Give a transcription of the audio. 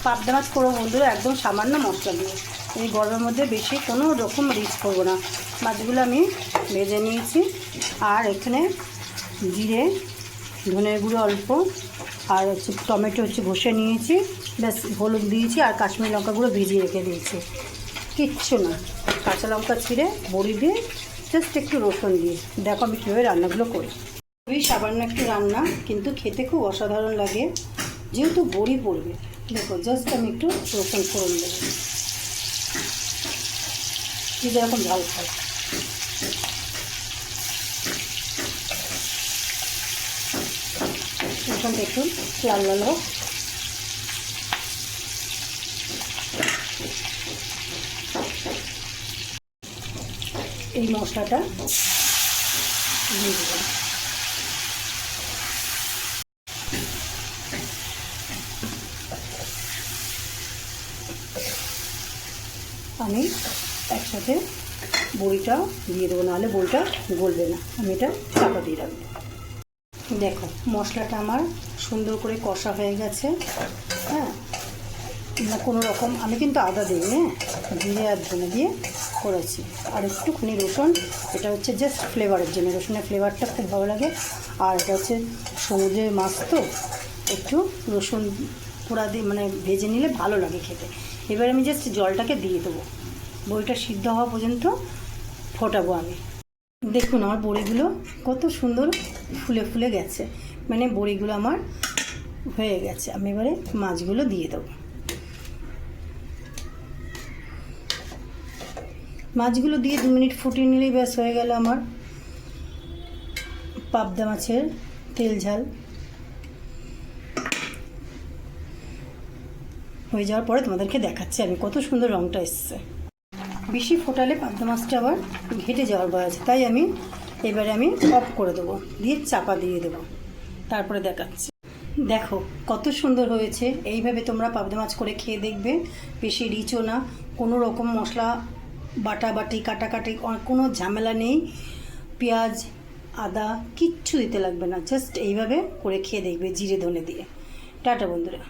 পাবদা মাছ করবো বন্ধুরা একদম সামান্য মশলা দিয়ে। এই গরমের মধ্যে বেশি কোনো রকম রিচ করবো না। মাছগুলো আমি ভেজে নিয়েছি, আর এখানে জিরে, ধনের গুঁড়ো অল্প, আর হচ্ছে টমেটো ঘষে নিয়েছি, ব্যাস হলুদ দিয়েছি, আর কাশ্মীরি লঙ্কা গুঁড়ো ভিজিয়ে রেখে দিয়েছি। কিচ্ছু না, কাঁচা লঙ্কা ছিঁড়ে বড়ি দিয়ে জাস্ট একটু রসুন দিয়ে। দেখো আমি কীভাবে রান্নাগুলো করি। খুবই সামান্য একটু রান্না, কিন্তু খেতে খুব অসাধারণ লাগে, যেহেতু বড়ি পড়বে। দেখো জাস্ট আমি একটু রসুন ফোড়ন দেবো, যেরকম ঝাল খাই। রসুনটা একটু লাল লাল হোক। এই মশলাটা দিয়ে দেবো। আমি একসাথে বড়িটা দিয়ে দেবো, নাহলে বড়িটা গলবে না। আমি এটা চাপা দিয়ে রাখবো। দেখো মশলাটা আমার সুন্দর করে কষা হয়ে গেছে। হ্যাঁ, না কোনো রকম আমি কিন্তু আদা দিই, হ্যাঁ, জিরে আর ধনে দিয়ে করেছি, আর একটুখানি রসুন। এটা হচ্ছে জাস্ট ফ্লেভারের জন্য, রসুনের ফ্লেভারটা খুব ভালো লাগে। আর এটা হচ্ছে সমুদ্রের মাছ, তো একটু রসুন পোড়া দিয়ে মানে ভেজে নিলে ভালো লাগে খেতে। এবার আমি জাস্ট জলটাকে দিয়ে দেবো, বড়িটা সিদ্ধ হওয়া পর্যন্ত ফোটাবো আমি। দেখুন আমার বড়িগুলো কত সুন্দর ফুলে ফুলে গেছে, মানে বড়িগুলো আমার হয়ে গেছে। আমি এবারে মাছগুলো দিয়ে দেবো। মাছগুলো দিয়ে 2 মিনিট ফুটিয়ে নিলেই ব্যাস হয়ে গেল আমার পাবদা মাছের তেল ঝাল। হয়ে যাওয়ার পরে তোমাদেরকে দেখাচ্ছি আমি কত সুন্দর রঙটা এসছে। বেশি ফোটালে পাবদা মাছটা আবার ঘেটে যাওয়ার ভয় আছে, তাই আমি এবারে অফ করে দেবো, দিয়ে চাপা দিয়ে দেবো, তারপরে দেখাচ্ছি। দেখো কত সুন্দর হয়েছে। এইভাবে তোমরা পাবদা মাছ করে খেয়ে দেখবে। বেশি রিচও না, কোনো রকম মশলা বাটাবাটি কাটাকাটি কোনো ঝামেলা নেই। পেঁয়াজ আদা কিচ্ছু দিতে লাগবে না, জাস্ট এইভাবে করে খেয়ে দেখবে জিরে ধনে দিয়ে। টাটা বন্ধুরা।